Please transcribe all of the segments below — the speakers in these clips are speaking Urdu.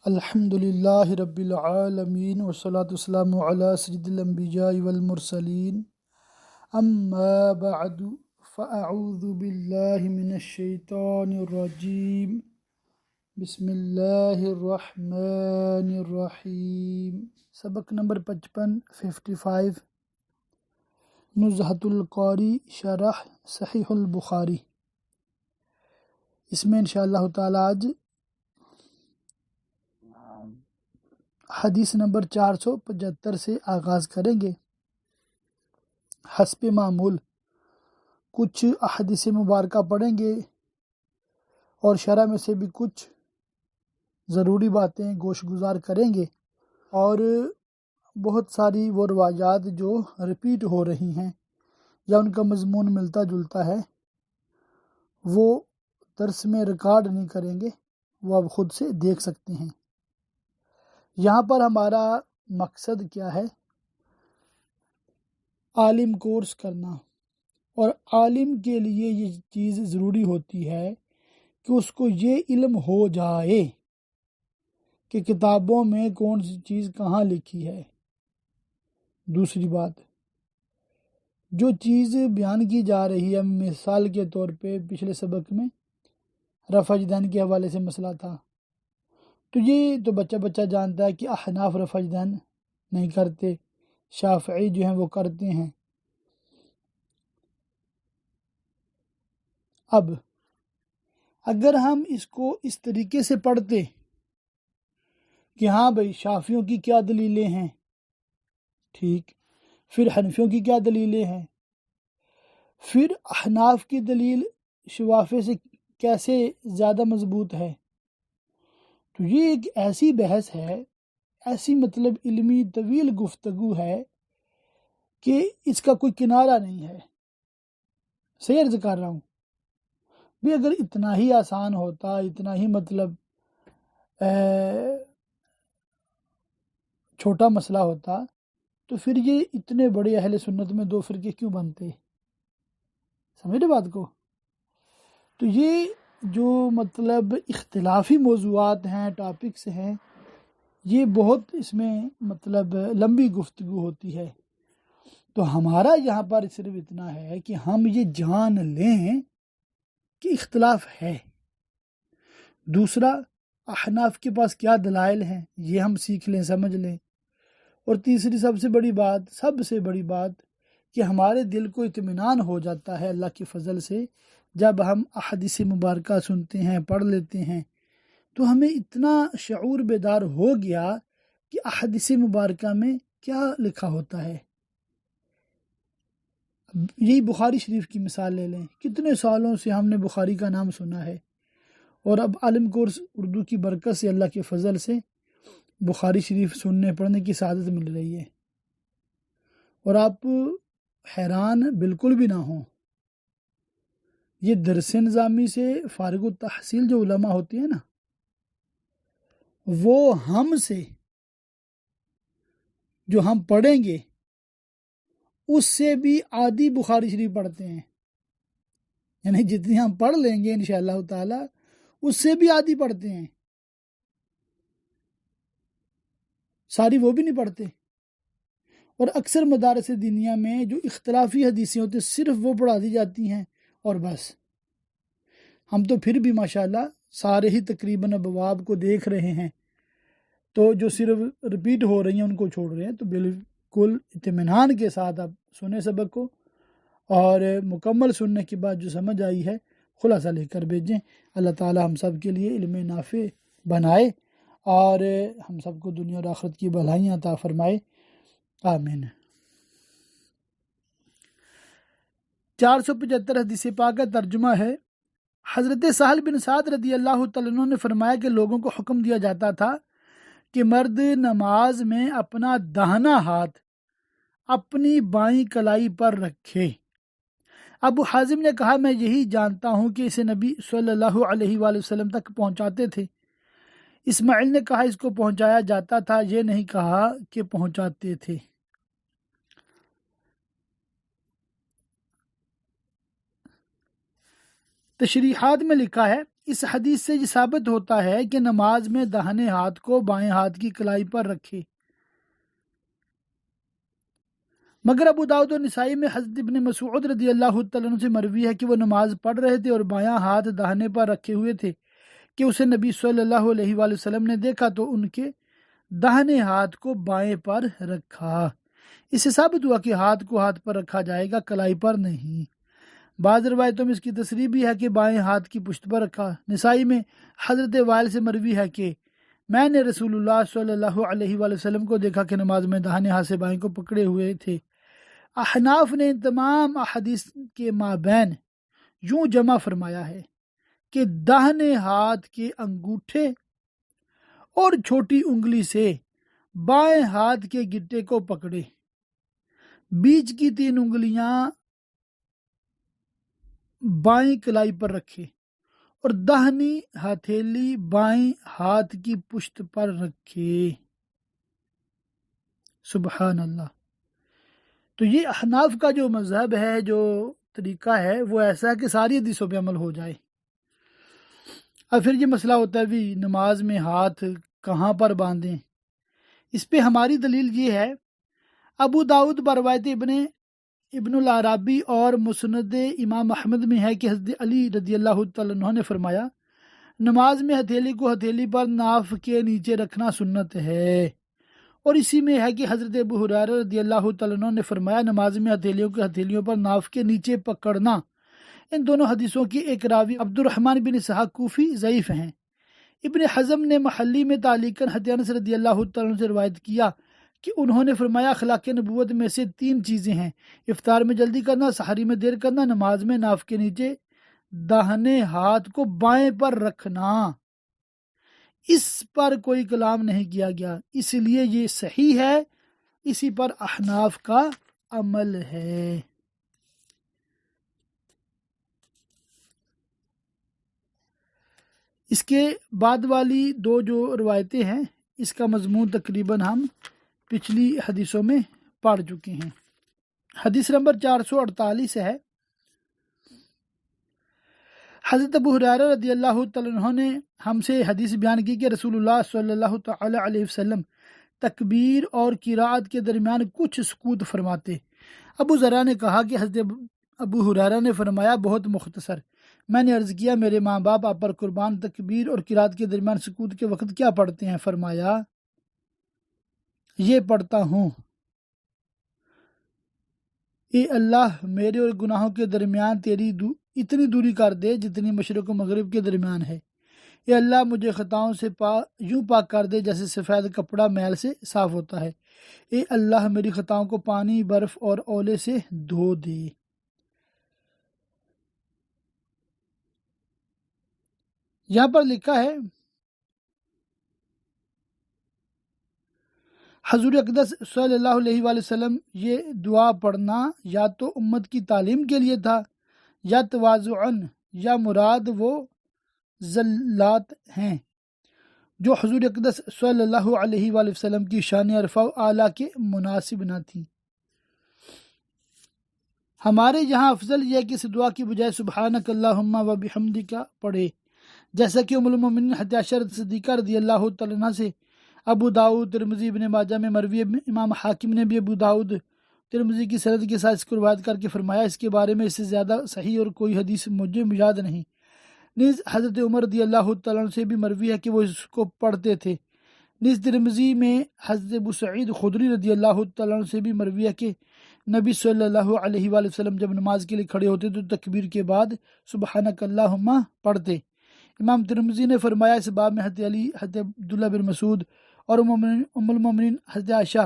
الحمد للہ رب العالمین والصلاة والسلام علی سید الانبیاء والمرسلین اما بعد فاعوذ باللہ من الشیطان الرجیم بسم اللہ الرحمن الرحیم۔ سبق نمبر 55 نزہۃ القاری شرح صحیح البخاری۔ اس میں انشاءاللہ تعالی آج حدیث نمبر 475 سے آغاز کریں گے۔ حسب معمول کچھ احادیث مبارکہ پڑھیں گے اور شرح میں سے بھی کچھ ضروری باتیں گوش گزار کریں گے، اور بہت ساری وہ روایات جو ریپیٹ ہو رہی ہیں یا ان کا مضمون ملتا جلتا ہے وہ درس میں ریکارڈ نہیں کریں گے، وہ آپ خود سے دیکھ سکتے ہیں۔ یہاں پر ہمارا مقصد کیا ہے؟ عالم کورس کرنا، اور عالم کے لیے یہ چیز ضروری ہوتی ہے کہ اس کو یہ علم ہو جائے کہ کتابوں میں کون سی چیز کہاں لکھی ہے۔ دوسری بات، جو چیز بیان کی جا رہی ہے، مثال کے طور پہ پچھلے سبق میں رفع یدین کے حوالے سے مسئلہ تھا، تو یہ تو بچہ جانتا ہے کہ احناف رفع یدین نہیں کرتے، شافعی جو ہیں وہ کرتے ہیں۔ اب اگر ہم اس کو اس طریقے سے پڑھتے کہ ہاں بھائی شافعیوں کی کیا دلیلیں ہیں، ٹھیک، پھر حنفیوں کی کیا دلیلیں ہیں، پھر احناف کی دلیل شوافع سے کیسے زیادہ مضبوط ہے، تو یہ ایک ایسی بحث ہے، ایسی مطلب علمی طویل گفتگو ہے کہ اس کا کوئی کنارہ نہیں ہے۔ صحیح عرض کر رہا ہوں بھی، اگر اتنا ہی آسان ہوتا، اتنا ہی مطلب چھوٹا مسئلہ ہوتا، تو پھر یہ اتنے بڑے اہل سنت میں دو فرقے کیوں بنتے؟ سمجھ رہے بات کو؟ تو یہ جو مطلب اختلافی موضوعات ہیں، ٹاپکس ہیں، یہ بہت اس میں مطلب لمبی گفتگو ہوتی ہے۔ تو ہمارا یہاں پر صرف اتنا ہے کہ ہم یہ جان لیں کہ اختلاف ہے۔ دوسرا، احناف کے پاس کیا دلائل ہیں یہ ہم سیکھ لیں، سمجھ لیں۔ اور تیسری سب سے بڑی بات کہ ہمارے دل کو اطمینان ہو جاتا ہے اللہ کے فضل سے، جب ہم احادیث مبارکہ سنتے ہیں، پڑھ لیتے ہیں، تو ہمیں اتنا شعور بیدار ہو گیا کہ احادیث مبارکہ میں کیا لکھا ہوتا ہے۔ یہی بخاری شریف کی مثال لے لیں، کتنے سالوں سے ہم نے بخاری کا نام سنا ہے، اور اب عالم کورس اردو کی برکت سے اللہ کے فضل سے بخاری شریف سننے پڑھنے کی سعادت مل رہی ہے، اور آپ حیران بالکل بھی نہ ہوں۔ یہ درس نظامی سے فارغ التحصیل جو علماء ہوتی ہیں نا، وہ ہم سے جو ہم پڑھیں گے اس سے بھی آدھی بخاری شریف پڑھتے ہیں، یعنی جتنی ہم پڑھ لیں گے انشاءاللہ تعالی اس سے بھی آدھی پڑھتے ہیں، ساری وہ بھی نہیں پڑھتے۔ اور اکثر مدارس دینیا میں جو اختلافی حدیثیں ہوتی صرف وہ پڑھا دی جاتی ہیں، اور بس ہم تو پھر بھی ماشاءاللہ سارے ہی تقریباً ابواب کو دیکھ رہے ہیں، تو جو صرف ریپیٹ ہو رہی ہیں ان کو چھوڑ رہے ہیں۔ تو بالکل اطمینان کے ساتھ آپ سنیں سبق کو، اور مکمل سننے کے بعد جو سمجھ آئی ہے خلاصہ لے کر بھیجیں۔ اللہ تعالی ہم سب کے لیے علم نافع بنائے، اور ہم سب کو دنیا اور آخرت کی بھلائیاں عطا فرمائے، آمین۔ 475 حدیث پاک کا ترجمہ ہے۔ حضرت سہل بن سعد رضی اللہ تعالیٰ عنہ نے فرمایا کہ لوگوں کو حکم دیا جاتا تھا کہ مرد نماز میں اپنا داہنا ہاتھ اپنی بائیں کلائی پر رکھے۔ ابو حازم نے کہا، میں یہی جانتا ہوں کہ اسے نبی صلی اللہ علیہ وآلہ وسلم تک پہنچاتے تھے۔ اسماعیل نے کہا، اس کو پہنچایا جاتا تھا، یہ نہیں کہا کہ پہنچاتے تھے۔ تشریحات میں لکھا ہے، اس حدیث سے یہ ثابت ہوتا ہے کہ نماز میں داہنے ہاتھ کو بائیں ہاتھ کی کلائی پر رکھے، مگر ابو داؤد اور نسائی میں حضرت ابن مسعود رضی اللہ تعالیٰ عنہ سے مروی ہے کہ وہ نماز پڑھ رہے تھے اور بایاں ہاتھ داہنے پر رکھے ہوئے تھے کہ اسے نبی صلی اللہ علیہ وآلہ وسلم نے دیکھا تو ان کے داہنے ہاتھ کو بائیں پر رکھا۔ اس سے ثابت ہوا کہ ہاتھ کو ہاتھ پر رکھا جائے گا، کلائی پر نہیں۔ بعض روایتوں میں اس کی تصریح بھی ہے کہ بائیں ہاتھ کی پشت پر رکھا۔ نسائی میں حضرت وائل سے مروی ہے کہ میں نے رسول اللہ صلی اللہ علیہ وآلہ وسلم کو دیکھا کہ نماز میں داہنے ہاتھ سے بائیں کو پکڑے ہوئے تھے۔ احناف نے ان تمام احادیث کے مابین یوں جمع فرمایا ہے کہ داہنے ہاتھ کے انگوٹھے اور چھوٹی انگلی سے بائیں ہاتھ کے گٹے کو پکڑے، بیچ کی 3 انگلیاں بائیں کلائی پر رکھے اور داہنی ہتھیلی بائیں ہاتھ کی پشت پر رکھے۔ سبحان اللہ۔ تو یہ احناف کا جو مذہب ہے، جو طریقہ ہے، وہ ایسا ہے کہ ساری حدیثوں پہ عمل ہو جائے۔ اور پھر یہ مسئلہ ہوتا ہے بھی نماز میں ہاتھ کہاں پر باندھیں۔ اس پہ ہماری دلیل یہ ہے، ابو داؤد بروایت ابن العرابی اور مسند امام احمد میں ہے کہ حضرت علی رضی اللہ تعالیٰ عنہ نے فرمایا نماز میں ہتھیلی کو ہتھیلی پر ناف کے نیچے رکھنا سنت ہے، اور اسی میں ہے کہ حضرت ابو ہریرہ رضی اللہ تعالیٰ عنہ نے فرمایا نماز میں ہتھیلیوں کے ہتھیلیوں پر ناف کے نیچے پکڑنا۔ ان دونوں حدیثوں کی ایک راوی عبد الرحمن بن اسحاق کوفی ضعیف ہیں۔ ابن حزم نے محلی میں تعلیقاً حضرت انس رضی اللہ تعالیٰ عنہ سے روایت کیا کہ انہوں نے فرمایا اخلاق نبوت میں سے 3 چیزیں ہیں، افطار میں جلدی کرنا، سحری میں دیر کرنا، نماز میں ناف کے نیچے داہنے ہاتھ کو بائیں پر رکھنا۔ اس پر کوئی کلام نہیں کیا گیا، اس لیے یہ صحیح ہے، اسی پر احناف کا عمل ہے۔ اس کے بعد والی 2 جو روایتیں ہیں اس کا مضمون تقریباً ہم پچھلی حدیثوں میں پڑھ چکے ہیں۔ حدیث نمبر 448 ہے، حضرت ابو ہریرہ رضی اللہ تعالیٰ عنہ نے ہم سے حدیث بیان کی کہ رسول اللہ صلی اللہ تعالی علیہ وسلم تکبیر اور قرات کے درمیان کچھ سکوت فرماتے۔ ابو ذرا نے کہا کہ حضرت ابو ہریرہ نے فرمایا بہت مختصر۔ میں نے عرض کیا میرے ماں باپ آپ پر قربان، تکبیر اور قرات کے درمیان سکوت کے وقت کیا پڑھتے ہیں؟ فرمایا یہ پڑھتا ہوں، اے اللہ میرے اور گناہوں کے درمیان تیری اتنی دوری کر دے جتنی مشرق و مغرب کے درمیان ہے۔ اے اللہ مجھے خطاؤں سے یوں پاک کر دے جیسے سفید کپڑا میل سے صاف ہوتا ہے۔ اے اللہ میری خطاؤں کو پانی، برف اور اولے سے دھو دے۔ یہاں پر لکھا ہے حضور اقدس صلی اللہ علیہ وآلہ وسلم یہ دعا پڑھنا یا تو امت کی تعلیم کے لیے تھا یا تواضعاً، یا مراد وہ زلات ہیں جو حضور اقدس صلی اللہ علیہ وآلہ وسلم کی شان عرفہ و اعلیٰ کے مناسب نہ تھی۔ ہمارے یہاں افضل یہ ہے کہ اس دعا کی بجائے سبحانک اللہم و بحمدک پڑھے، جیسا کہ ام المومنین حضرت عائشہ صدیقہ رضی اللہ تعالیٰ عنہ سے ابو داؤد، ترمذی، ابن ماجہ میں مروی، امام حاکم نے بھی ابو داؤد ترمذی کی سند کے ساتھ اس کو روایت کر کے فرمایا اس کے بارے میں اس سے زیادہ صحیح اور کوئی حدیث مجھے یاد نہیں۔ نیز حضرت عمر رضی اللہ تعالیٰ عنہ سے بھی مروی ہے کہ وہ اس کو پڑھتے تھے۔ نیز ترمذی میں حضرت ابو سعید خدری رضی اللہ تعالیٰ عنہ سے بھی مروی ہے کہ نبی صلی اللہ علیہ وآلہ وسلم جب نماز کے لیے کھڑے ہوتے تو تکبیر کے بعد سبحانک اللہم پڑھتے۔ امام ترمذی نے فرمایا اس باب میں حضرت علی، حضرت عبداللہ بن مسعود اور ام المومنین حضرت عائشہ،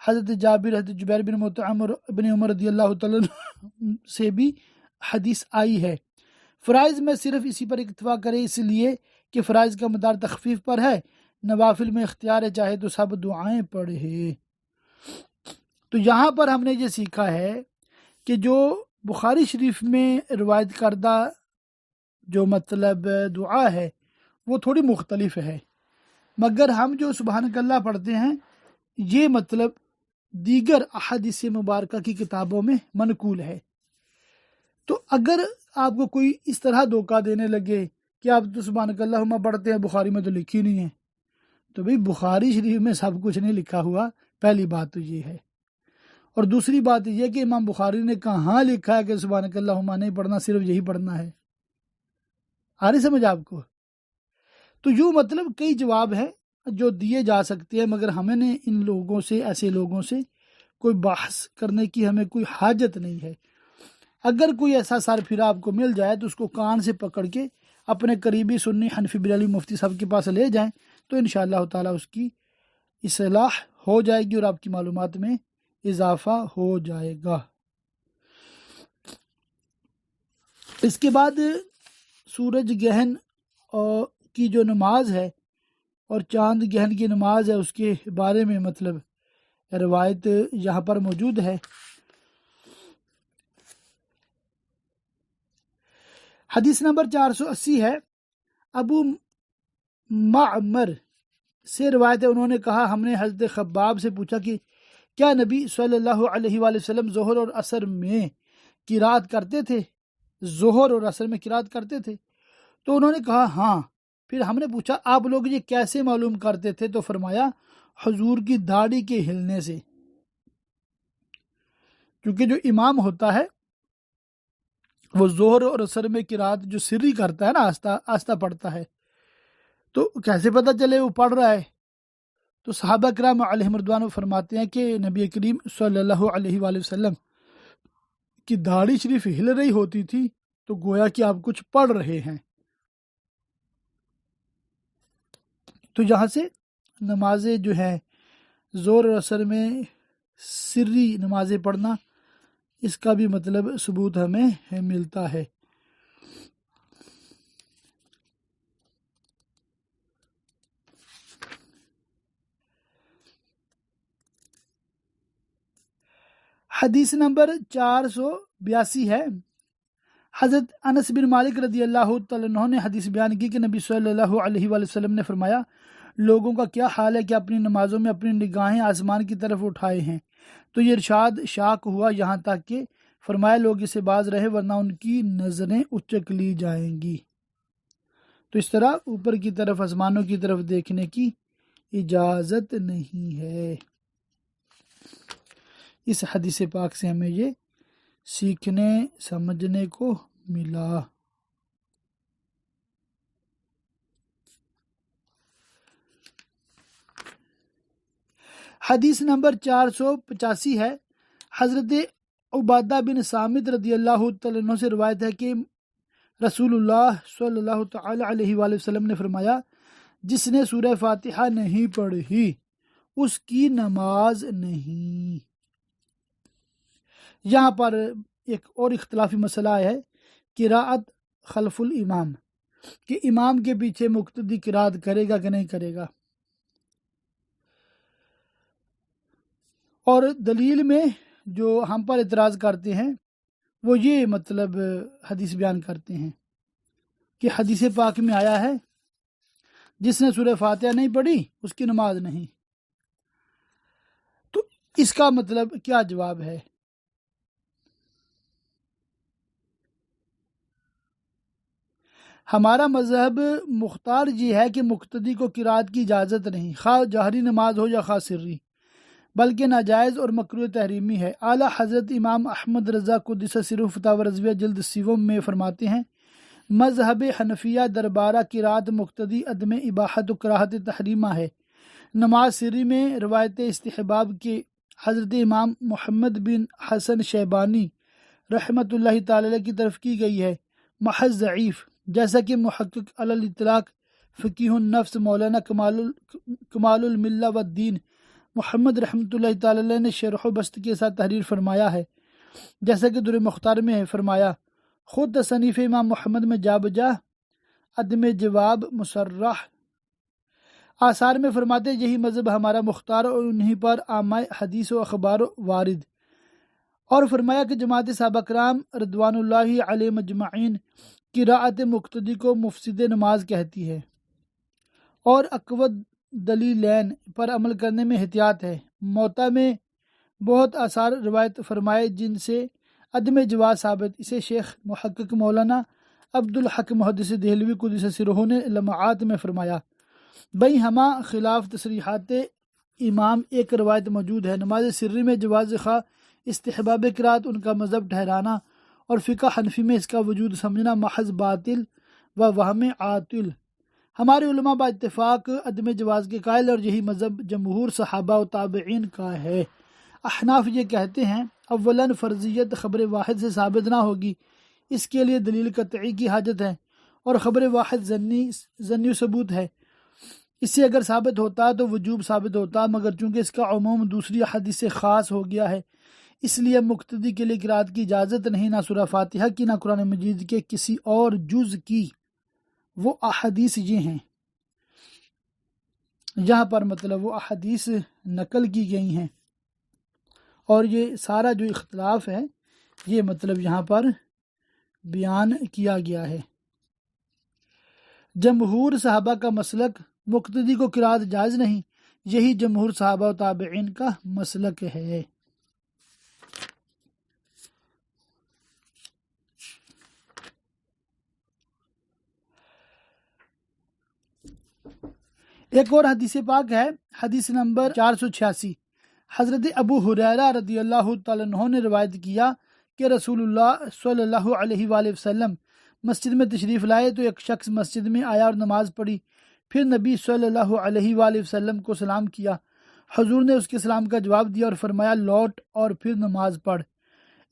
حضرت جابر، حضرت جبیر بن مطعم اور ابن عمر رضی اللہ تعالیٰ عنہ سے بھی حدیث آئی ہے۔ فرائض میں صرف اسی پر اکتفا کرے اس لیے کہ فرائض کا مدار تخفیف پر ہے، نوافل میں اختیار ہے چاہے تو سب دعائیں پڑھے۔ تو یہاں پر ہم نے یہ سیکھا ہے کہ جو بخاری شریف میں روایت کردہ جو مطلب دعا ہے وہ تھوڑی مختلف ہے، مگر ہم جو سبحانک اللہ پڑھتے ہیں یہ مطلب دیگر احادیث مبارکہ کی کتابوں میں منقول ہے۔ تو اگر آپ کو کوئی اس طرح دھوکہ دینے لگے کہ آپ تو سبحانک اللہم پڑھتے ہیں، بخاری میں تو لکھی نہیں ہے۔ تو بھئی بخاری شریف میں سب کچھ نہیں لکھا ہوا، پہلی بات تو یہ ہے۔ اور دوسری بات یہ کہ امام بخاری نے کہاں لکھا ہے کہ سبحانک اللہم نہیں پڑھنا، صرف یہی پڑھنا ہے؟ آ رہی سمجھ آپ کو؟ تو یوں مطلب کئی جواب ہیں جو دیے جا سکتے ہیں، مگر ہمیں نے ان لوگوں سے، ایسے لوگوں سے کوئی بحث کرنے کی ہمیں کوئی حاجت نہیں ہے۔ اگر کوئی ایسا سر پھرا آپ کو مل جائے تو اس کو کان سے پکڑ کے اپنے قریبی سنی حنفی بریلوی مفتی صاحب کے پاس لے جائیں، تو انشاءاللہ تعالیٰ اس کی اصلاح ہو جائے گی اور آپ کی معلومات میں اضافہ ہو جائے گا۔ اس کے بعد سورج گہن کی جو نماز ہے اور چاند گہن کی نماز ہے، اس کے بارے میں مطلب روایت یہاں پر موجود ہے۔ حدیث نمبر 480 ہے، ابو معمر سے روایت ہے، انہوں نے کہا ہم نے حضرت خباب سے پوچھا کہ کیا نبی صلی اللہ علیہ وآلہ وسلم ظہر اور عصر میں قرات کرتے تھے؟ ظہر اور عصر میں قرات کرتے تھے؟ تو انہوں نے کہا ہاں۔ پھر ہم نے پوچھا آپ لوگ یہ کیسے معلوم کرتے تھے؟ تو فرمایا حضور کی داڑھی کے ہلنے سے، کیونکہ جو امام ہوتا ہے وہ ظہر اور عصر میں قرات جو سری کرتا ہے نا، آہستہ آہستہ پڑھتا ہے، تو کیسے پتہ چلے وہ پڑھ رہا ہے؟ تو صحابہ کرام علیہم رضوان فرماتے ہیں کہ نبی کریم صلی اللہ علیہ وآلہ وسلم کی داڑھی شریف ہل رہی ہوتی تھی تو گویا کہ آپ کچھ پڑھ رہے ہیں۔ تو یہاں سے نمازیں جو ہیں ظہر اور عصر میں سری نمازیں پڑھنا، اس کا بھی مطلب ثبوت ہمیں ملتا ہے۔ حدیث نمبر 482 ہے، حضرت انس بن مالک رضی اللہ تعالیٰ عنہ نے حدیث بیان کی کہ نبی صلی اللہ علیہ وآلہ وسلم نے فرمایا لوگوں کا کیا حال ہے کہ اپنی نمازوں میں اپنی نگاہیں آسمان کی طرف اٹھائے ہیں؟ تو یہ ارشاد شاق ہوا یہاں تک کہ فرمایا لوگ اسے باز رہے ورنہ ان کی نظریں اچک لی جائیں گی۔ تو اس طرح اوپر کی طرف آسمانوں کی طرف دیکھنے کی اجازت نہیں ہے۔ اس حدیث پاک سے ہمیں یہ سیکھنے سمجھنے کو ملا۔ حدیث نمبر 485 ہے، حضرت عبادہ بن صامت رضی اللہ تعالیٰ عنہ سے روایت ہے کہ رسول اللہ صلی اللہ تعالی علیہ وآلہ وسلم نے فرمایا جس نے سورہ فاتحہ نہیں پڑھی اس کی نماز نہیں۔ یہاں پر ایک اور اختلافی مسئلہ ہے، قراءت خلف الامام، کہ امام کے پیچھے مقتدی قراءت کرے گا کہ نہیں کرے گا۔ اور دلیل میں جو ہم پر اعتراض کرتے ہیں وہ یہ مطلب حدیث بیان کرتے ہیں کہ حدیث پاک میں آیا ہے جس نے سورہ فاتحہ نہیں پڑھی اس کی نماز نہیں۔ تو اس کا مطلب کیا جواب ہے؟ ہمارا مذہب مختار یہ ہے کہ مقتدی کو قرات کی اجازت نہیں، خواہ جہری نماز ہو یا خواہ سری، بلکہ ناجائز اور مکروہ تحریمی ہے۔ اعلیٰ حضرت امام احمد رضا قدس سرہ فتاوی رضویہ جلد 7 میں فرماتے ہیں مذہب حنفیہ دربارہ قرات مقتدی عدم اباحت و کراہت تحریمہ ہے۔ نماز سری میں روایت استحباب کے حضرت امام محمد بن حسن شیبانی رحمۃ اللہ تعالی کی طرف کی گئی ہے، محض ضعیف، جیسا کہ محقق علی الاطلاق فقیہ النفس مولانا کمال الملہ والدین محمد رحمۃ اللہ تعالی نے شرح و بسط کے ساتھ تحریر فرمایا ہے، جیسا کہ در مختار میں ہے، فرمایا خود تصنیف امام محمد میں جا بجا عدم جواب مصرح آثار میں فرماتے یہی مذہب ہمارا مختار اور انہی پر عامہ حدیث و اخبار وارد، اور فرمایا کہ جماعت صحابہ کرام رضوان اللہ علیہ مجمعین قراءت مقتدی کو مفسد نماز کہتی ہے اور اقوت دلیلین پر عمل کرنے میں احتیاط ہے۔ موطا میں بہت آثار روایت فرمائے جن سے عدم جواز ثابت، اسے شیخ محقق مولانا عبدالحق محدث دہلوی قدس سرہ نے لمعات میں فرمایا، بھئی ہما خلاف تصریحات امام ایک روایت موجود ہے، نماز سری میں جواز خواہ استحباب قرات ان کا مذہب ٹھہرانا اور فقہ حنفی میں اس کا وجود سمجھنا محض باطل و وہم عاطل۔ ہمارے علماء با اتفاق عدم جواز کے قائل اور یہی مذہب جمہور صحابہ و تابعین کا ہے۔ احناف یہ کہتے ہیں اولاً فرضیت خبر واحد سے ثابت نہ ہوگی، اس کے لیے دلیل قطعی کی حاجت ہے، اور خبر واحد ظنی ثبوت ہے، اس سے اگر ثابت ہوتا تو وجوب ثابت ہوتا، مگر چونکہ اس کا عموم دوسری احادیث سے خاص ہو گیا ہے اس لیے مقتدی کے لیے قرات کی اجازت نہیں، نہ سورہ فاتحہ کی نہ قرآن مجید کے کسی اور جز کی۔ وہ احادیث یہ ہیں، یہاں پر مطلب وہ احادیث نقل کی گئی ہیں، اور یہ سارا جو اختلاف ہے یہ مطلب یہاں پر بیان کیا گیا ہے۔ جمہور صحابہ کا مسلک مقتدی کو قرات جائز نہیں، یہی جمہور صحابہ و تابعین کا مسلک ہے۔ ایک اور حدیث پاک ہے، حدیث نمبر 486۔ حضرت ابو ہریرہ رضی اللہ تعالیٰ عنہ نے روایت کیا کہ رسول اللہ صلی اللہ علیہ وآلہ وسلم مسجد میں تشریف لائے تو ایک شخص مسجد میں آیا اور نماز پڑھی، پھر نبی صلی اللہ علیہ وآلہ وسلم کو سلام کیا، حضور نے اس کے سلام کا جواب دیا اور فرمایا لوٹ اور پھر نماز پڑھ،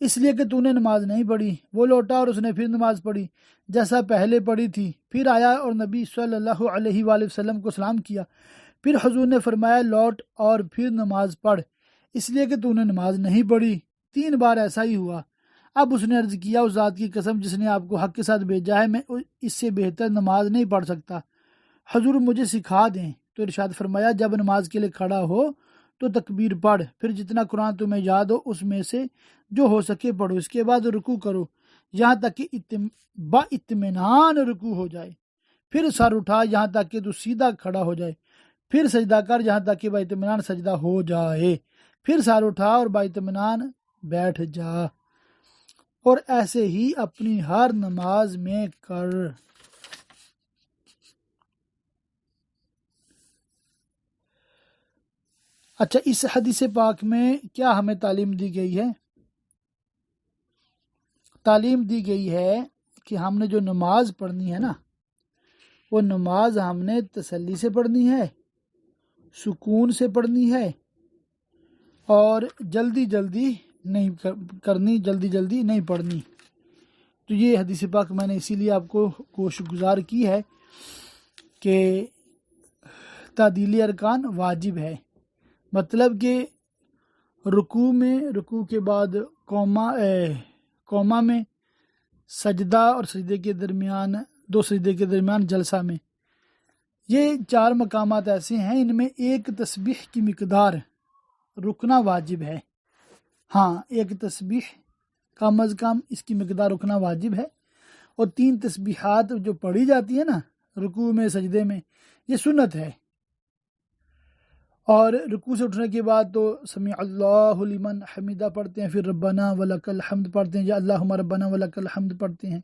اس لیے کہ تو نے نماز نہیں پڑھی۔ وہ لوٹا اور اس نے پھر نماز پڑھی جیسا پہلے پڑھی تھی، پھر آیا اور نبی صلی اللہ علیہ وآلہ وسلم کو سلام کیا، پھر حضور نے فرمایا لوٹ اور پھر نماز پڑھ، اس لیے کہ تو نے نماز نہیں پڑھی۔ 3 بار ایسا ہی ہوا۔ اب اس نے عرض کیا اس ذات کی قسم جس نے آپ کو حق کے ساتھ بھیجا ہے، میں اس سے بہتر نماز نہیں پڑھ سکتا، حضور مجھے سکھا دیں۔ تو ارشاد فرمایا جب نماز کے لیے کھڑا ہو تو تکبیر پڑھ، پھر جتنا قرآن تمہیں یاد ہو اس میں سے جو ہو سکے پڑھو، اس کے بعد رکوع کرو یہاں تک کہ با اطمینان رکوع ہو جائے، پھر سر اٹھا یہاں تک کہ تو سیدھا کھڑا ہو جائے، پھر سجدہ کر یہاں تک کہ با اطمینان سجدہ ہو جائے، پھر سر اٹھا اور با اطمینان بیٹھ جا، اور ایسے ہی اپنی ہر نماز میں کر۔ اچھا، اس حدیث پاک میں کیا ہمیں تعلیم دی گئی ہے؟ تعلیم دی گئی ہے کہ ہم نے جو نماز پڑھنی ہے نا، وہ نماز ہم نے تسلی سے پڑھنی ہے، سکون سے پڑھنی ہے، اور جلدی جلدی نہیں کرنی، جلدی جلدی نہیں پڑھنی۔ تو یہ حدیث پاک میں نے اسی لیے آپ کو کوشش گزار کی ہے کہ تعدیل ارکان واجب ہے، مطلب کہ رکوع کے بعد قوما میں، سجدہ اور سجدے کے درمیان، 2 سجدے کے درمیان جلسہ میں، یہ 4 مقامات ایسے ہیں ان میں ایک تسبیح کی مقدار رکنا واجب ہے۔ ہاں، ایک تسبیح کم از کم اس کی مقدار رکنا واجب ہے، اور 3 تسبیحات جو پڑھی جاتی ہے نا رکوع میں سجدے میں، یہ سنت ہے۔ اور رکوع سے اٹھنے کے بعد تو سمیع اللہ لمن حمیدہ پڑھتے ہیں، پھر ربنا ولک الحمد پڑھتے ہیں، یا اللہم ربنا ولک الحمد پڑھتے ہیں،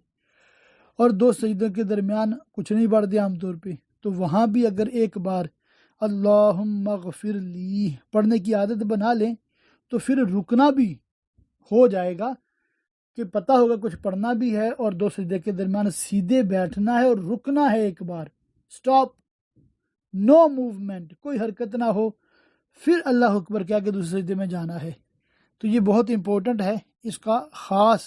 اور 2 سجدوں کے درمیان کچھ نہیں پڑھتے عام طور پہ، تو وہاں بھی اگر ایک بار اللہم اغفر لی پڑھنے کی عادت بنا لیں تو پھر رکنا بھی ہو جائے گا، کہ پتہ ہوگا کچھ پڑھنا بھی ہے اور 2 سجدے کے درمیان سیدھے بیٹھنا ہے اور رکنا ہے، ایک بار سٹاپ، نو موومنٹ، کوئی حرکت نہ ہو، پھر اللہ اکبر کہہ کے دوسرے سجدے میں جانا ہے۔ تو یہ بہت امپورٹنٹ ہے، اس کا خاص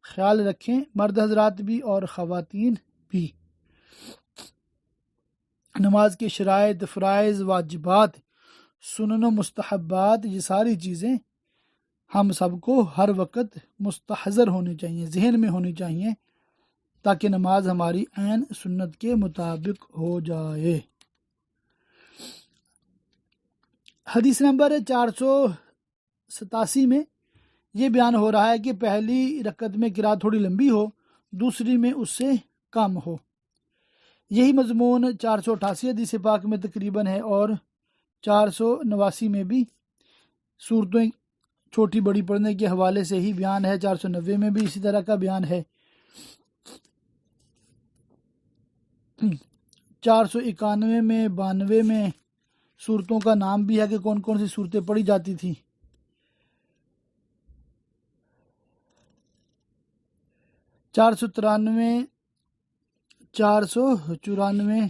خیال رکھیں مرد حضرات بھی اور خواتین بھی۔ نماز کے شرائط، فرائض، واجبات، سنن و مستحبات، یہ ساری چیزیں ہم سب کو ہر وقت مستحضر ہونی چاہیے، ذہن میں ہونی چاہیے، تاکہ نماز ہماری عین سنت کے مطابق ہو جائے۔ حدیث نمبر 487 میں یہ بیان ہو رہا ہے کہ پہلی رکعت میں قرات تھوڑی لمبی ہو، دوسری میں اس سے کم ہو۔ یہی مضمون 488 حدیث پاک میں تقریباً ہے، اور 489 میں بھی صورتیں چھوٹی بڑی پڑھنے کے حوالے سے ہی بیان ہے، 490 میں بھی اسی طرح کا بیان ہے۔ 491 میں 92 میں صورتوں کا نام بھی ہے کہ کون کون سی صورتیں پڑھی جاتی تھیں۔ 493 494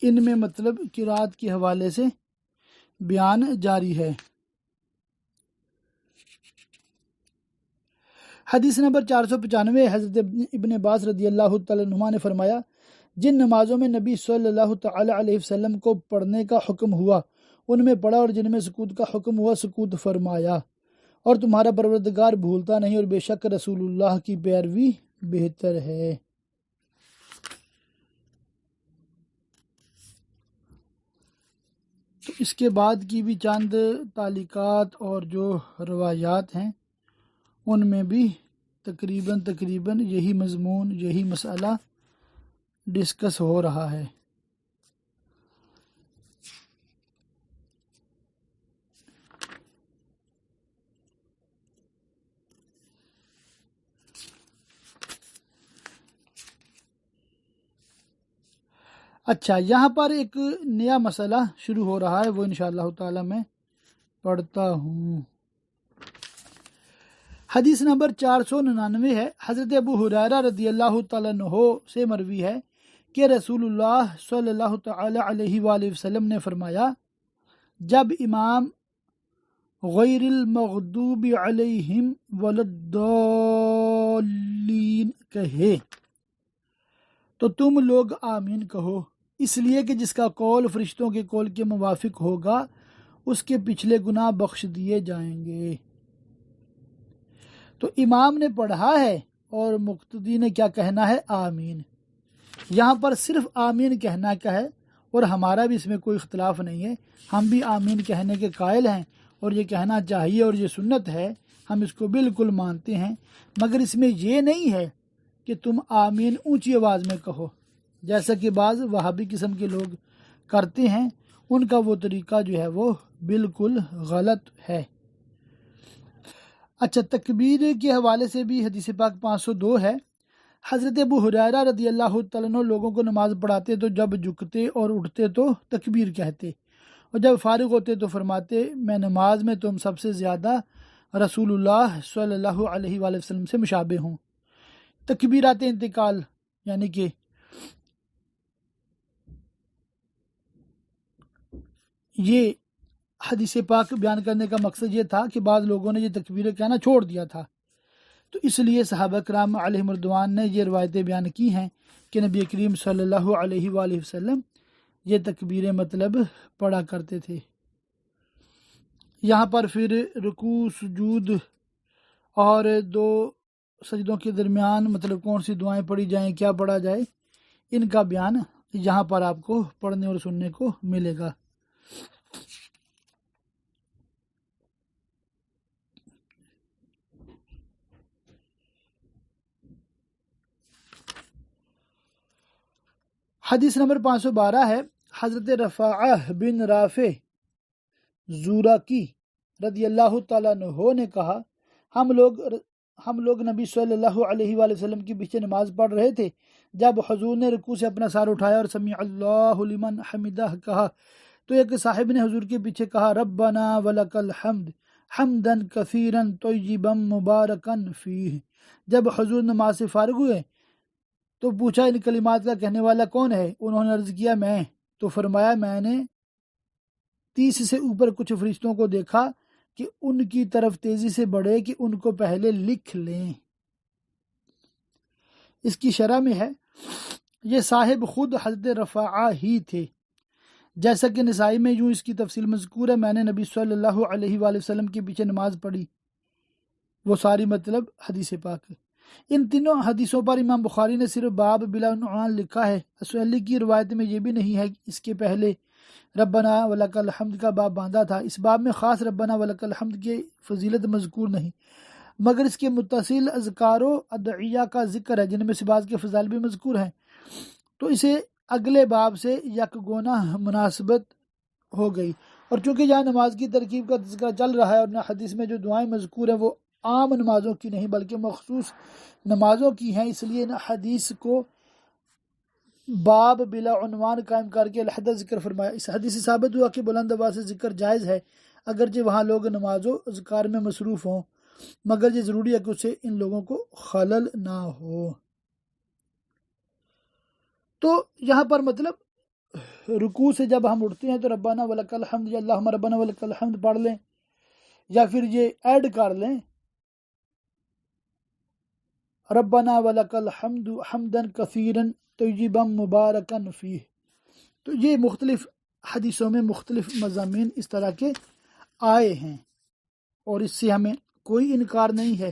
ان میں مطلب قرات کے حوالے سے بیان جاری ہے۔ حدیث نمبر 495 حضرت ابن عباس رضی اللہ تعالیٰ عنہما نے فرمایا، جن نمازوں میں نبی صلی اللہ تعالیٰ علیہ وسلم کو پڑھنے کا حکم ہوا ان میں پڑھا، اور جن میں سکوت کا حکم ہوا سکوت فرمایا، اور تمہارا پروردگار بھولتا نہیں، اور بے شک رسول اللہ کی پیروی بہتر ہے۔ تو اس کے بعد کی بھی چند تعلیقات اور جو روایات ہیں ان میں بھی تقریباً یہی مضمون، یہی مسئلہ ڈسکس ہو رہا ہے۔ اچھا، یہاں پر ایک نیا مسئلہ شروع ہو رہا ہے، وہ انشاءاللہ تعالی میں پڑھتا ہوں۔ حدیث نمبر 499 ہے، حضرت ابو ہریرہ رضی اللہ تعالیٰ عنہ سے مروی ہے کہ رسول اللہ صلی اللہ تعالی علیہ وآلہ وسلم نے فرمایا، جب امام غیر المغضوب علیہم ولا الضالین کہے تو تم لوگ آمین کہو، اس لیے کہ جس کا قول فرشتوں کے قول کے موافق ہوگا اس کے پچھلے گناہ بخش دیے جائیں گے۔ تو امام نے پڑھا ہے اور مقتدی نے کیا کہنا ہے؟ آمین۔ یہاں پر صرف آمین کہنا کا ہے، اور ہمارا بھی اس میں کوئی اختلاف نہیں ہے، ہم بھی آمین کہنے کے قائل ہیں اور یہ کہنا چاہیے اور یہ سنت ہے، ہم اس کو بالکل مانتے ہیں، مگر اس میں یہ نہیں ہے کہ تم آمین اونچی آواز میں کہو، جیسا کہ بعض وہابی قسم کے لوگ کرتے ہیں، ان کا وہ طریقہ جو ہے وہ بالکل غلط ہے۔ اچھا، تکبیر کے حوالے سے بھی حدیث پاک 502 ہے، حضرت ابو ہریرہ رضی اللہ تعالیٰ عنہ لوگوں کو نماز پڑھاتے تو جب جھکتے اور اٹھتے تو تکبیر کہتے، اور جب فارغ ہوتے تو فرماتے، میں نماز میں تم سب سے زیادہ رسول اللہ صلی اللہ علیہ وآلہ وسلم سے مشابہ ہوں۔ تکبیرات انتقال، یعنی کہ یہ حدیث پاک بیان کرنے کا مقصد یہ تھا کہ بعض لوگوں نے یہ تکبیریں کہنا چھوڑ دیا تھا، تو اس لیے صحابہ کرام علیہ مردوان نے یہ روایتیں بیان کی ہیں کہ نبی کریم صلی اللہ علیہ وآلہ وسلم یہ تکبیریں مطلب پڑھا کرتے تھے۔ یہاں پر پھر رکوع، سجود اور دو سجدوں کے درمیان مطلب کون سی دعائیں پڑھی جائیں، کیا پڑھا جائے، ان کا بیان یہاں پر آپ کو پڑھنے اور سننے کو ملے گا۔ حدیث نمبر 512 ہے، حضرت رفاعہ بن رافع زوراکی رضی اللہ تعالیٰ عنہ نے کہا، ہم لوگ نبی صلی اللہ علیہ وآلہ وسلم کے پیچھے نماز پڑھ رہے تھے، جب حضور نے رکوع سے اپنا سر اٹھایا اور سمیع اللہ لمن حمدہ کہا تو ایک صاحب نے حضور کے پیچھے کہا، ربنا ولک الحمد حمدا کثیرا طیبا مبارکا فیہ۔ جب حضور نماز سے فارغ ہوئے تو پوچھا، ان کلمات کا کہنے والا کون ہے؟ انہوں نے عرض کیا، میں۔ تو فرمایا، میں نے 30 سے اوپر کچھ فرشتوں کو دیکھا کہ ان کی طرف تیزی سے بڑھے کہ ان کو پہلے لکھ لیں۔ اس کی شرح میں ہے، یہ صاحب خود حضرت رفاعہ ہی تھے، جیسا کہ نسائی میں یوں اس کی تفصیل مذکور ہے، میں نے نبی صلی اللہ علیہ وآلہ وسلم کے پیچھے نماز پڑھی، وہ ساری مطلب حدیث پاک۔ ان تینوں حدیثوں پر امام بخاری نے صرف باب بلا عنوان لکھا ہے، اسویلی کی روایت میں یہ بھی نہیں ہے، اس کے پہلے ربنا ولک الحمد کا باب باندھا تھا، اس باب میں خاص ربنا ولک الحمد کی فضیلت مذکور نہیں، مگر اس کے متصل اذکار و ادعیہ کا ذکر ہے، جن میں سے بعض کے فضائل بھی مذکور ہیں، تو اسے اگلے باب سے یکگونا مناسبت ہو گئی، اور چونکہ یہاں نماز کی ترکیب کا تذکرہ چل رہا ہے اور حدیث میں جو دعائیں مذکور ہیں وہ عام نمازوں کی نہیں بلکہ مخصوص نمازوں کی ہیں، اس لیے حدیث کو باب بلا عنوان قائم کر کے علیحدہ ذکر فرمایا۔ اس حدیث سے ثابت ہوا کہ بلند آواز سے ذکر جائز ہے اگرچہ وہاں لوگ نماز و اذکار میں مصروف ہوں، مگر یہ ضروری ہے کہ اسے ان لوگوں کو خلل نہ ہو۔ تو یہاں پر مطلب رکوع سے جب ہم اٹھتے ہیں تو ربنا ولک الحمد یا اللہم ربنا ولک الحمد پڑھ لیں، یا پھر یہ ایڈ کر لیں ربنا ولک الحمد حمدا کثیرا طیبا مبارکا فیہ۔ تو یہ مختلف حدیثوں میں مختلف مضامین اس طرح کے آئے ہیں اور اس سے ہمیں کوئی انکار نہیں ہے۔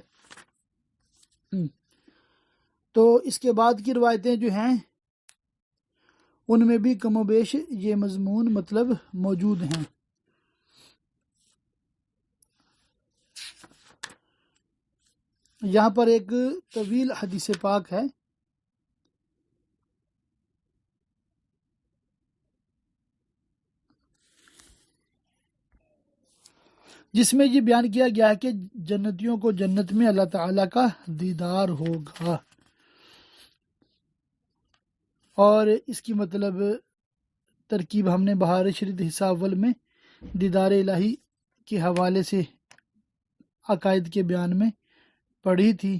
تو اس کے بعد کی روایتیں جو ہیں ان میں بھی کم و بیش یہ مضمون مطلب موجود ہیں۔ یہاں پر ایک طویل حدیث پاک ہے جس میں یہ بیان کیا گیا ہے کہ جنتیوں کو جنت میں اللہ تعالیٰ کا دیدار ہوگا، اور اس کی مطلب ترکیب ہم نے بہار شریعت حصہ اول میں دیدار الہی کے حوالے سے عقائد کے بیان میں پڑھی تھی۔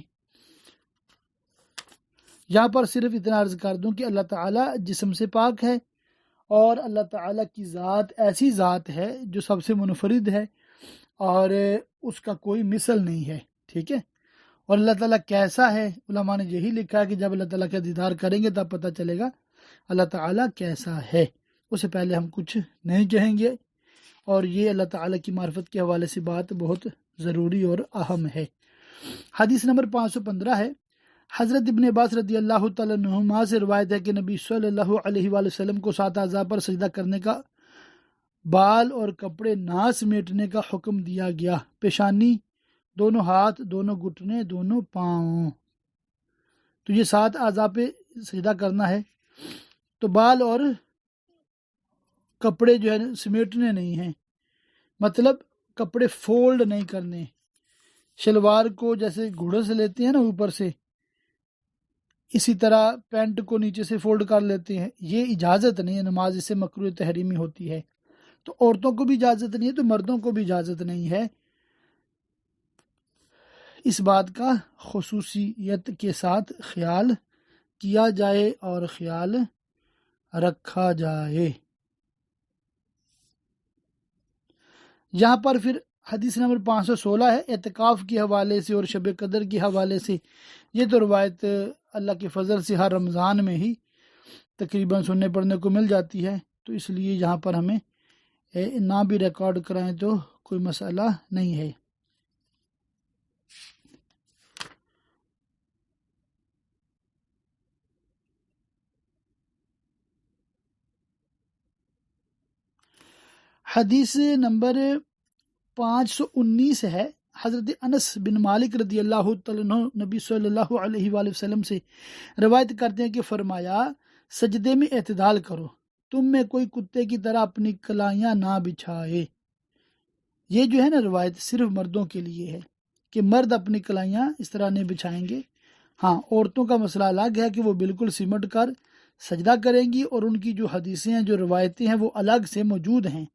یہاں پر صرف اتنا عرض کر دوں کہ اللہ تعالیٰ جسم سے پاک ہے، اور اللہ تعالیٰ کی ذات ایسی ذات ہے جو سب سے منفرد ہے اور اس کا کوئی مثل نہیں ہے، ٹھیک ہے۔ اور اللہ تعالیٰ کیسا ہے، علماء نے یہی لکھا ہے کہ جب اللہ تعالیٰ کا دیدار کریں گے تب پتہ چلے گا اللہ تعالیٰ کیسا ہے، اس سے پہلے ہم کچھ نہیں کہیں گے، اور یہ اللہ تعالیٰ کی معرفت کے حوالے سے بات بہت ضروری اور اہم ہے۔ حدیث نمبر 515 ہے، حضرت ابن عباس رضی اللہ تعالیٰ عنہما سے روایت ہے کہ نبی صلی اللہ علیہ وآلہ وسلم کو 7 اعضاء پر سجدہ کرنے کا، بال اور کپڑے نہ سمیٹنے کا حکم دیا گیا، پیشانی، دونوں ہاتھ، دونوں گھٹنے، دونوں پاؤں۔ تو یہ 7 اعضاء پہ سجدہ کرنا ہے، تو بال اور کپڑے جو ہے سمیٹنے نہیں ہیں، مطلب کپڑے فولڈ نہیں کرنے، شلوار کو جیسے گھڑے سے لیتے ہیں نا اوپر سے، اسی طرح پینٹ کو نیچے سے فولڈ کر لیتے ہیں، یہ اجازت نہیں ہے، نماز اس سے مکروہ تحریمی ہوتی ہے۔ تو عورتوں کو بھی اجازت نہیں ہے تو مردوں کو بھی اجازت نہیں ہے۔ اس بات کا خصوصیت کے ساتھ خیال کیا جائے اور خیال رکھا جائے۔ یہاں پر پھر حدیث نمبر 516 ہے، اعتکاف کے حوالے سے اور شب قدر کے حوالے سے۔ یہ تو روایت اللہ کے فضل سے ہر رمضان میں ہی تقریباً سننے پڑھنے کو مل جاتی ہے، تو اس لیے یہاں پر ہمیں نہ بھی ریکارڈ کرائیں تو کوئی مسئلہ نہیں ہے۔ حدیث نمبر 519 ہے، حضرت انس بن مالک رضی اللہ تعالیٰ عنہ نبی صلی اللہ علیہ وآلہ وسلم سے روایت کرتے ہیں کہ فرمایا، سجدے میں اعتدال کرو، تم میں کوئی کتے کی طرح اپنی کلائیاں نہ بچھائے۔ یہ جو ہے نا روایت صرف مردوں کے لیے ہے کہ مرد اپنی کلائیاں اس طرح نہیں بچھائیں گے۔ ہاں، عورتوں کا مسئلہ الگ ہے کہ وہ بالکل سمٹ کر سجدہ کریں گی، اور ان کی جو حدیثیں ہیں، جو روایتیں ہیں، وہ الگ سے موجود ہیں۔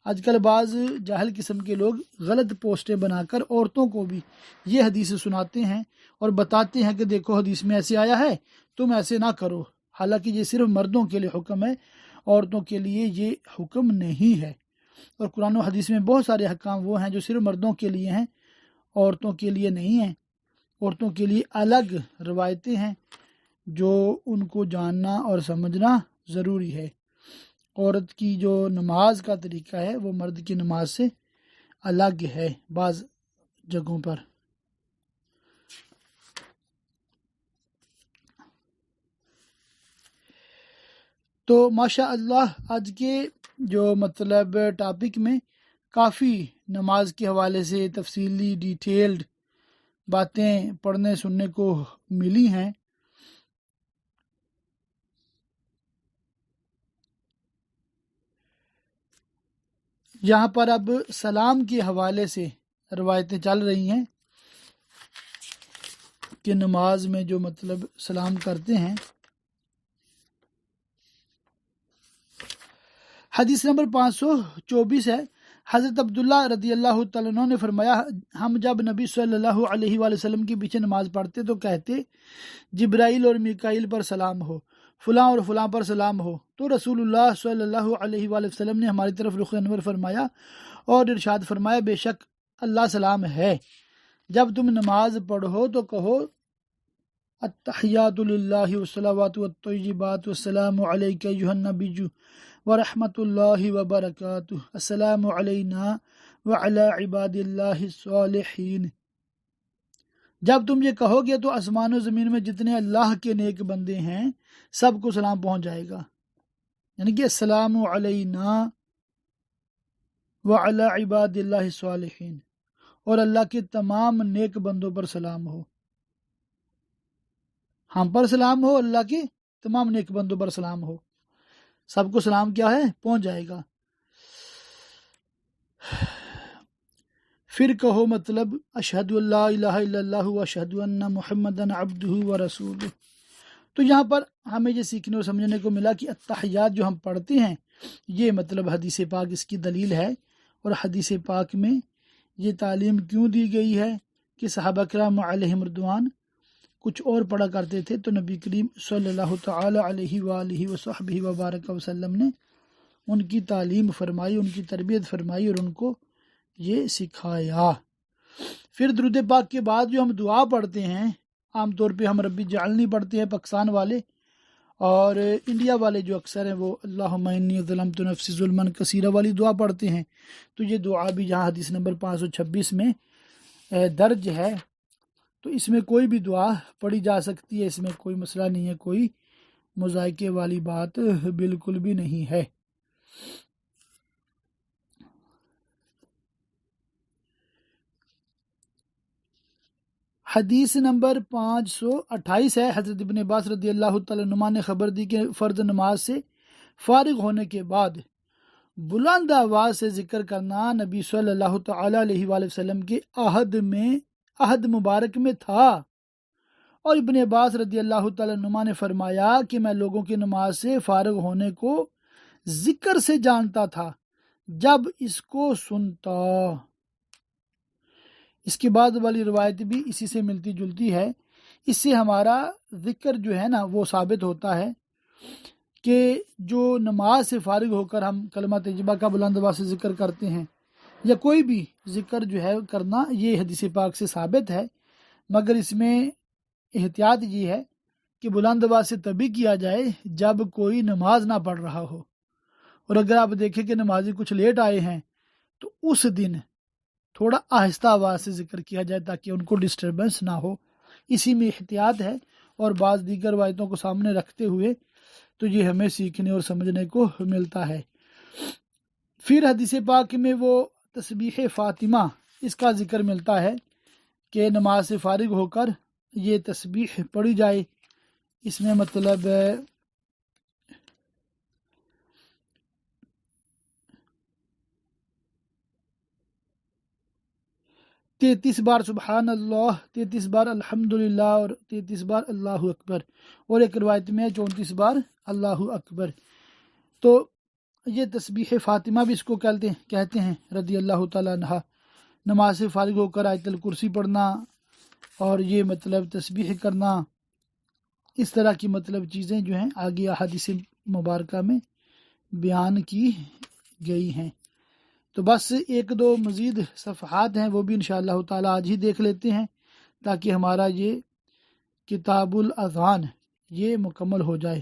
آج کل بعض جاہل قسم کے لوگ غلط پوسٹیں بنا کر عورتوں کو بھی یہ حدیث سناتے ہیں اور بتاتے ہیں کہ دیکھو حدیث میں ایسے آیا ہے، تم ایسے نہ کرو، حالانکہ یہ صرف مردوں کے لیے حکم ہے، عورتوں کے لیے یہ حکم نہیں ہے۔ اور قرآن و حدیث میں بہت سارے احکام وہ ہیں جو صرف مردوں کے لیے ہیں، عورتوں کے لیے نہیں ہیں۔ عورتوں کے لیے الگ روایتیں ہیں جو ان کو جاننا اور سمجھنا ضروری ہے۔ عورت کی جو نماز کا طریقہ ہے وہ مرد کی نماز سے الگ ہے بعض جگہوں پر۔ تو ماشاء اللہ آج کے جو مطلب ٹاپک میں کافی نماز کے حوالے سے تفصیلی ڈیٹیلڈ باتیں پڑھنے سننے کو ملی ہیں۔ یہاں پر اب سلام کے حوالے سے روایتیں چل رہی ہیں کہ نماز میں جو مطلب سلام کرتے ہیں. حدیث نمبر 524 ہے. حضرت عبداللہ رضی اللہ تعالیٰ عنہ نے فرمایا ہم جب نبی صلی اللہ علیہ وآلہ وسلم کے پیچھے نماز پڑھتے تو کہتے جبرائیل اور میکائیل پر سلام ہو، فلاں اور فلاں پر سلام ہو. تو رسول اللہ صلی اللہ علیہ وآلہ وسلم نے ہماری طرف رخ انور فرمایا اور ارشاد فرمایا بے شک اللہ سلام ہے. جب تم نماز پڑھو تو کہو التحیات للہ والصلوات والطیبات والسلام علیک ایھا النبی ورحمۃ اللہ وبرکاتہ السلام علینا وعلی عباد اللہ الصالحین. جب تم یہ کہو گے تو آسمان و زمین میں جتنے اللہ کے نیک بندے ہیں سب کو سلام پہنچ جائے گا. یعنی کہ السلام علینا وعلی عباد اللہ الصالحین، اور اللہ کے تمام نیک بندوں پر سلام ہو. ہم پر سلام ہو، اللہ کے تمام نیک بندوں پر سلام ہو، سب کو سلام کیا ہے پہنچ جائے گا. پھر کہو مطلب اشہد ان لا الہ الا اللہ واشہد ان محمدًا عبدہ ورسولہ. تو یہاں پر ہمیں یہ سیکھنے اور سمجھنے کو ملا کہ التحیات جو ہم پڑھتے ہیں یہ مطلب حدیث پاک اس کی دلیل ہے، اور حدیث پاک میں یہ تعلیم کیوں دی گئی ہے کہ صحابہ کرام علیہم رضوان کچھ اور پڑھا کرتے تھے تو نبی کریم صلی اللہ تعالی علیہ وآلہ وصحبہ وبارک وسلم نے ان کی تعلیم فرمائی، ان کی تربیت فرمائی اور ان کو یہ سکھایا. پھر درود پاک کے بعد جو ہم دعا پڑھتے ہیں عام طور پہ ہم ربی جعلنی پڑھتے ہیں پاکستان والے، اور انڈیا والے جو اکثر ہیں وہ اللہم انی ظلمت نفسی ظلما کثیرا والی دعا پڑھتے ہیں. تو یہ دعا بھی جہاں حدیث نمبر 526 میں درج ہے تو اس میں کوئی بھی دعا پڑھی جا سکتی ہے، اس میں کوئی مسئلہ نہیں ہے، کوئی مذائقے والی بات بالکل بھی نہیں ہے. حدیث نمبر 528 ہے. حضرت ابن عباس رضی اللہ تعالیٰ عنہ نے خبر دی کہ فرض نماز سے فارغ ہونے کے بعد بلند آواز سے ذکر کرنا نبی صلی اللہ تعالیٰ علیہ وآلہ وسلم کے عہد مبارک میں تھا. اور ابن عباس رضی اللہ تعالیٰ عنہ نے فرمایا کہ میں لوگوں کی نماز سے فارغ ہونے کو ذکر سے جانتا تھا جب اس کو سنتا. اس کے بعد والی روایت بھی اسی سے ملتی جلتی ہے. اس سے ہمارا ذکر جو ہے نا وہ ثابت ہوتا ہے کہ جو نماز سے فارغ ہو کر ہم کلمہ طیبہ کا بلند آواز سے ذکر کرتے ہیں یا کوئی بھی ذکر جو ہے کرنا یہ حدیث پاک سے ثابت ہے، مگر اس میں احتیاط یہ ہے کہ بلند آواز سے تبھی کیا جائے جب کوئی نماز نہ پڑھ رہا ہو. اور اگر آپ دیکھیں کہ نمازی کچھ لیٹ آئے ہیں تو اس دن تھوڑا آہستہ آواز سے ذکر کیا جائے تاکہ ان کو ڈسٹربنس نہ ہو. اسی میں احتیاط ہے، اور بعض دیگر روایتوں کو سامنے رکھتے ہوئے تو یہ ہمیں سیکھنے اور سمجھنے کو ملتا ہے. پھر حدیث پاک میں وہ تسبیح فاطمہ اس کا ذکر ملتا ہے کہ نماز سے فارغ ہو کر یہ تسبیح پڑھی جائے. اس میں مطلب 33 بار سبحان اللہ، 33 بار الحمدللہ اور 33 بار اللہ اکبر، اور ایک روایت میں 34 بار اللہ اکبر. تو یہ تسبیح فاطمہ بھی اس کو کہتے ہیں رضی اللہ تعالیٰ عنہ. نماز سے فارغ ہو کر آیت الکرسی پڑھنا اور یہ مطلب تسبیح کرنا، اس طرح کی مطلب چیزیں جو ہیں آگے احادیث مبارکہ میں بیان کی گئی ہیں. تو بس ایک دو مزید صفحات ہیں وہ بھی انشاءاللہ تعالی آج ہی دیکھ لیتے ہیں تاکہ ہمارا یہ کتاب الاذان یہ مکمل ہو جائے.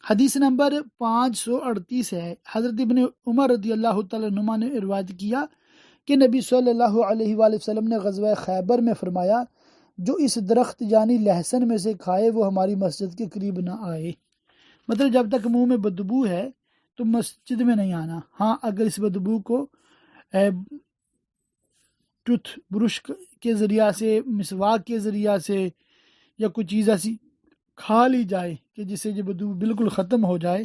حدیث نمبر 538 ہے. حضرت ابن عمر رضی اللہ تعالیٰ عنہ نے روایت کیا کہ نبی صلی اللہ علیہ وآلہ وسلم نے غزوہ خیبر میں فرمایا جو اس درخت یعنی لہسن میں سے کھائے وہ ہماری مسجد کے قریب نہ آئے. مطلب جب تک منہ میں بدبو ہے تو مسجد میں نہیں آنا. ہاں اگر اس بدبو کو ٹوتھ برش کے ذریعہ سے، مسواک کے ذریعہ سے یا کوئی چیز ایسی کھا لی جائے کہ جس سے یہ بدبو بالکل ختم ہو جائے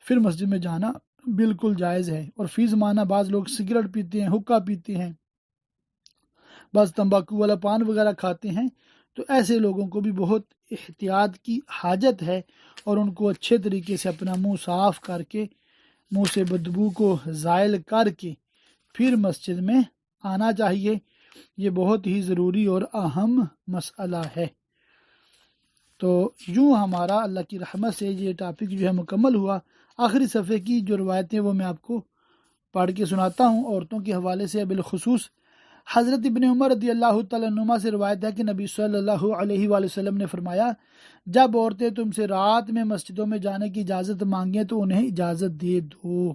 پھر مسجد میں جانا بالکل جائز ہے، اور فی زمانہ بعض لوگ سگریٹ پیتے ہیں، حقہ پیتے ہیں، بعض تمباکو والا پان وغیرہ کھاتے ہیں، تو ایسے لوگوں کو بھی بہت احتیاط کی حاجت ہے، اور ان کو اچھے طریقے سے اپنا منہ صاف کر کے، منہ سے بدبو کو زائل کر کے پھر مسجد میں آنا چاہیے۔ یہ بہت ہی ضروری اور اہم مسئلہ ہے۔ تو یوں ہمارا اللہ کی رحمت سے یہ ٹاپک جو ہے مکمل ہوا۔ آخری صفحے کی جو روایتیں وہ میں آپ کو پڑھ کے سناتا ہوں عورتوں کے حوالے سے۔ بالخصوص حضرت ابن عمر رضی اللہ تعالیٰ عنہما سے روایت ہے کہ نبی صلی اللہ علیہ وآلہ وسلم نے فرمایا، جب عورتیں تم سے رات میں مسجدوں میں جانے کی اجازت مانگیں تو انہیں اجازت دے دو۔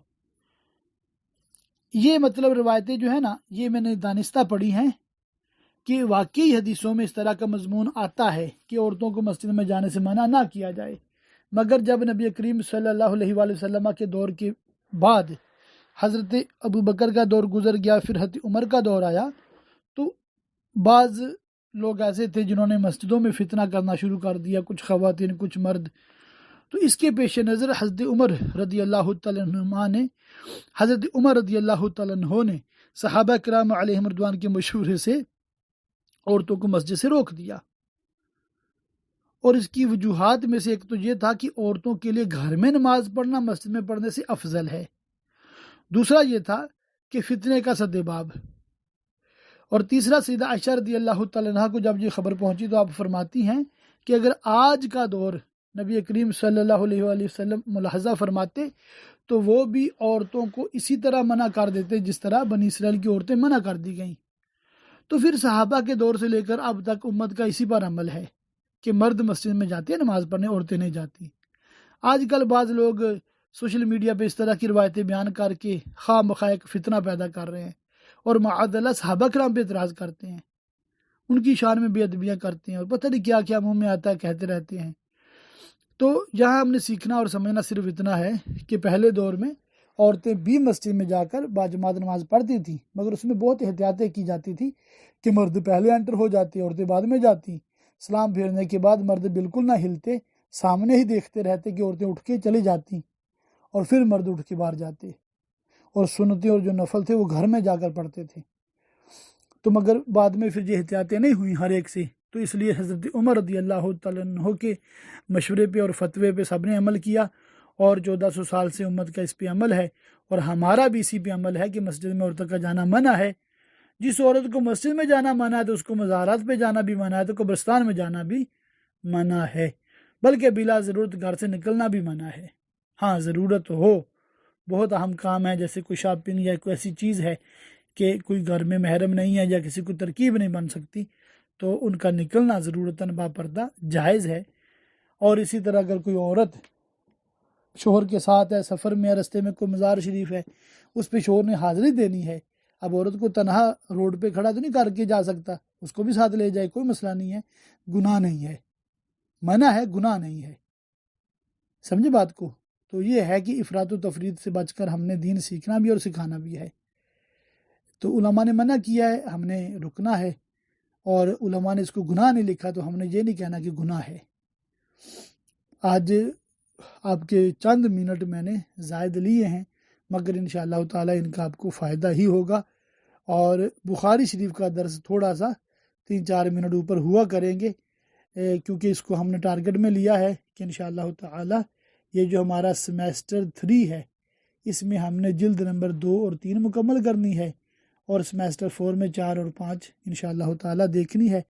یہ مطلب روایتیں جو ہے نا، یہ میں نے دانستہ پڑھی ہیں کہ واقعی حدیثوں میں اس طرح کا مضمون آتا ہے کہ عورتوں کو مسجد میں جانے سے منع نہ کیا جائے، مگر جب نبی کریم صلی اللہ علیہ وآلہ وسلم کے دور کے بعد حضرت ابو بکر کا دور گزر گیا، پھر حضرت عمر کا دور آیا، تو بعض لوگ ایسے تھے جنہوں نے مسجدوں میں فتنہ کرنا شروع کر دیا، کچھ خواتین کچھ مرد۔ تو اس کے پیش نظر حضرت عمر رضی اللہ تعالیٰ عنہ نے صحابہ کرام علیہم رضوان کے مشورے سے عورتوں کو مسجد سے روک دیا، اور اس کی وجوہات میں سے ایک تو یہ تھا کہ عورتوں کے لیے گھر میں نماز پڑھنا مسجد میں پڑھنے سے افضل ہے، دوسرا یہ تھا کہ فتنے کا سدباب، اور تیسرا سیدہ عائشہ رضی اللہ تعالیٰ عنہ کو جب یہ خبر پہنچی تو آپ فرماتی ہیں کہ اگر آج کا دور نبی کریم صلی اللہ علیہ وآلہ وسلم ملاحظہ فرماتے تو وہ بھی عورتوں کو اسی طرح منع کر دیتے جس طرح بنی اسرائیل کی عورتیں منع کر دی گئیں۔ تو پھر صحابہ کے دور سے لے کر اب تک امت کا اسی پر عمل ہے کہ مرد مسجد میں جاتے ہیں نماز پڑھنے، عورتیں نہیں جاتی۔ آج کل بعض لوگ سوشل میڈیا پہ اس طرح کی روایتیں بیان کر کے خواہ مخواہ ایک فتنہ پیدا کر رہے ہیں، اور معاذ اللہ صحابہ کرام پہ اعتراض کرتے ہیں، ان کی شان میں بے ادبیاں کرتے ہیں، اور پتہ نہیں کیا کیا منہ میں آتا ہے کہتے رہتے ہیں۔ تو یہاں ہم نے سیکھنا اور سمجھنا صرف اتنا ہے کہ پہلے دور میں عورتیں بھی مسجد میں جا کر باجماعت نماز پڑھتی تھیں، مگر اس میں بہت احتیاطیں کی جاتی تھی کہ مرد پہلے انٹر ہو جاتے، عورتیں بعد میں جاتی۔ سلام پھیرنے کے بعد مرد بالکل نہ ہلتے، سامنے ہی دیکھتے رہتے کہ عورتیں اٹھ کے چلی جاتی، اور پھر مرد اٹھ کے باہر جاتے، اور سنتیں اور جو نفل تھے وہ گھر میں جا کر پڑھتے تھے۔ تو مگر بعد میں پھر یہ احتیاطیں نہیں ہوئیں ہر ایک سے، تو اس لیے حضرت عمر رضی اللہ تعالیٰ عنہ کے مشورے پہ اور فتوے پہ سب نے عمل کیا، اور 1400 سال سے امت کا اس پہ عمل ہے، اور ہمارا بھی اسی پہ عمل ہے کہ مسجد میں عورتوں کا جانا منع ہے۔ جس عورت کو مسجد میں جانا منع ہے تو اس کو مزارات پہ جانا بھی منع ہے، تو قبرستان میں جانا بھی منع ہے، بلکہ بلا ضرورت گھر سے نکلنا بھی منع ہے۔ ہاں ضرورت ہو، بہت اہم کام ہے، جیسے کوئی شاپنگ یا کوئی ایسی چیز ہے کہ کوئی گھر میں محرم نہیں ہے یا کسی کو ترکیب نہیں بن سکتی، تو ان کا نکلنا ضرورتاً باپردہ جائز ہے۔ اور اسی طرح اگر کوئی عورت شوہر کے ساتھ ہے، سفر میں رستے میں کوئی مزار شریف ہے، اس پہ شوہر نے حاضری دینی ہے، اب عورت کو تنہا روڈ پہ کھڑا تو نہیں کر کے جا سکتا، اس کو بھی ساتھ لے جائے، کوئی مسئلہ نہیں ہے، گناہ نہیں ہے، منع ہے، گناہ نہیں ہے۔ سمجھے بات کو؟ تو یہ ہے کہ افراط و تفریط سے بچ کر ہم نے دین سیکھنا بھی اور سکھانا بھی ہے۔ تو علماء نے منع کیا ہے، ہم نے رکنا ہے، اور علماء نے اس کو گناہ نہیں لکھا تو ہم نے یہ نہیں کہنا کہ گناہ ہے۔ آج آپ کے چند منٹ میں نے زائد لیے ہیں، مگر انشاءاللہ تعالی ان کا آپ کو فائدہ ہی ہوگا، اور بخاری شریف کا درس تھوڑا سا 3-4 منٹ اوپر ہوا کریں گے، کیونکہ اس کو ہم نے ٹارگٹ میں لیا ہے کہ انشاءاللہ تعالی یہ جو ہمارا سیمیسٹر 3 ہے، اس میں ہم نے جلد نمبر 2 اور 3 مکمل کرنی ہے، اور سیمیسٹر 4 میں 4 اور 5 انشاءاللہ تعالی دیکھنی ہے۔